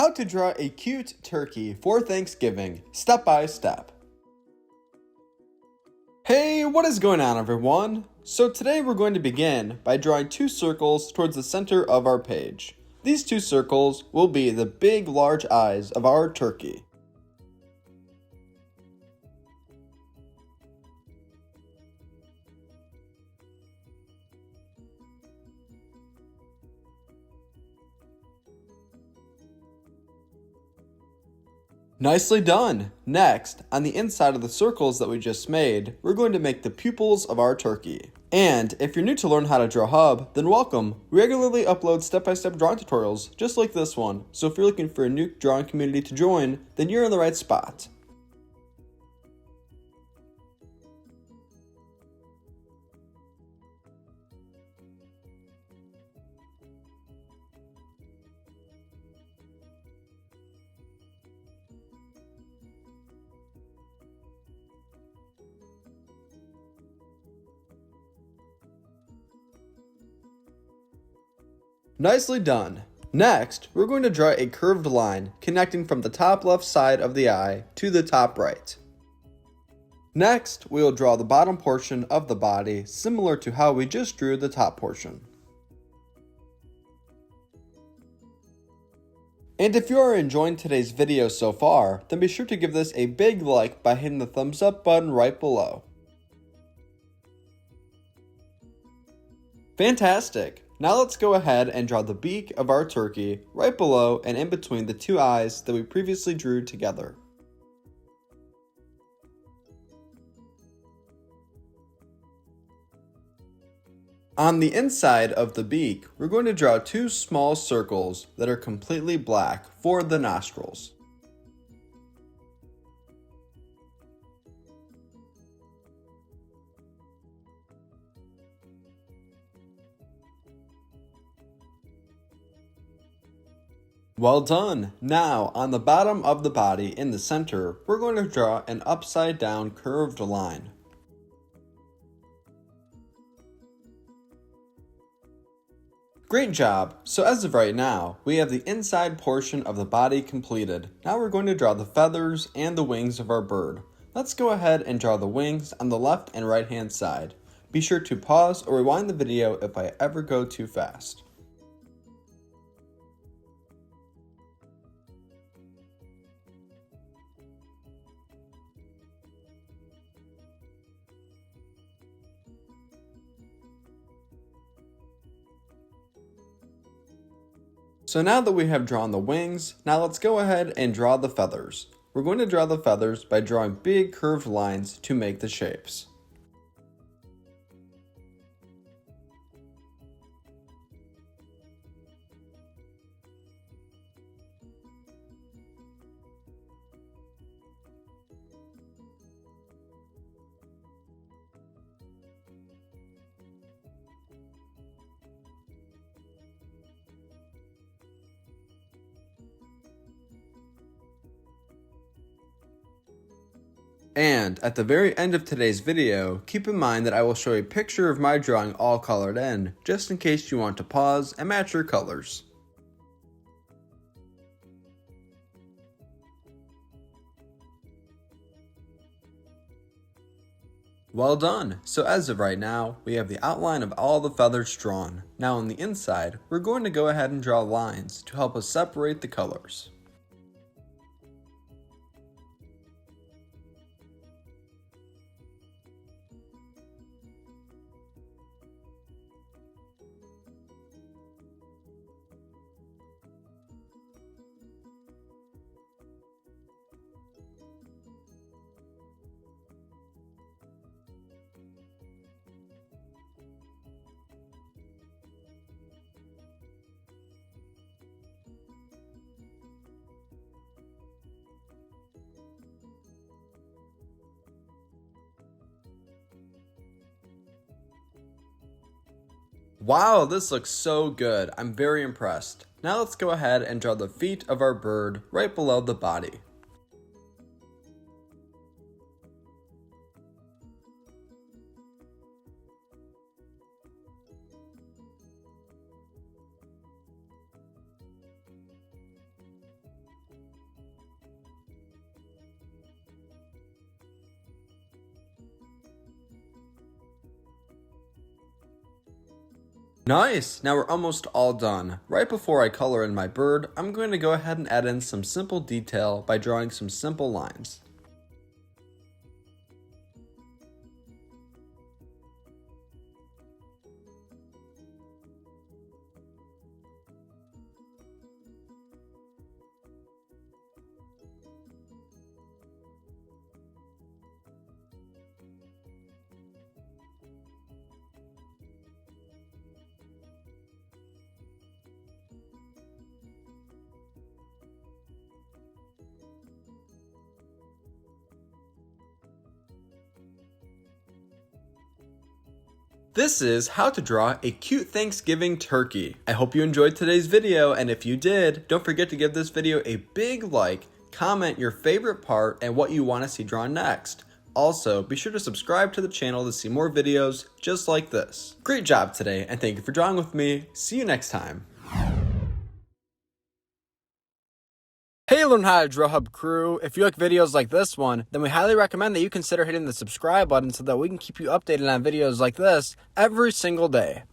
How to draw a cute turkey for Thanksgiving, step by step. Hey, what is going on everyone? So today we're going to begin by drawing two circles towards the center of our page. These two circles will be the big large eyes of our turkey. Nicely done! Next, on the inside of the circles that we just made, we're going to make the pupils of our turkey. And if you're new to learn how to draw Hub, then welcome! We regularly upload step-by-step drawing tutorials, just like this one, so if you're looking for a new drawing community to join, then you're in the right spot. Nicely done! Next, we're going to draw a curved line connecting from the top left side of the eye to the top right. Next, we will draw the bottom portion of the body similar to how we just drew the top portion. And if you are enjoying today's video so far, then be sure to give this a big like by hitting the thumbs up button right below. Fantastic! Now let's go ahead and draw the beak of our turkey right below and in between the two eyes that we previously drew together. On the inside of the beak, we're going to draw two small circles that are completely black for the nostrils. Well done! Now, on the bottom of the body in the center, we're going to draw an upside down curved line. Great job! So as of right now, we have the inside portion of the body completed. Now we're going to draw the feathers and the wings of our bird. Let's go ahead and draw the wings on the left and right hand side. Be sure to pause or rewind the video if I ever go too fast. So now that we have drawn the wings, now let's go ahead and draw the feathers. We're going to draw the feathers by drawing big curved lines to make the shapes. And at the very end of today's video, keep in mind that I will show a picture of my drawing all colored in, just in case you want to pause and match your colors. Well done! So as of right now, we have the outline of all the feathers drawn. Now on the inside, we're going to go ahead and draw lines to help us separate the colors. Wow, this looks so good. I'm very impressed. Now let's go ahead and draw the feet of our bird right below the body. Nice! Now we're almost all done. Right before I color in my bird, I'm going to go ahead and add in some simple detail by drawing some simple lines. This is how to draw a cute Thanksgiving turkey. I hope you enjoyed today's video, and if you did, don't forget to give this video a big like, comment your favorite part and what you want to see drawn next. Also, be sure to subscribe to the channel to see more videos just like this. Great job today, and thank you for drawing with me. See you next time. Hey Learn How to Draw Hub crew, if you like videos like this one, then we highly recommend that you consider hitting the subscribe button so that we can keep you updated on videos like this every single day.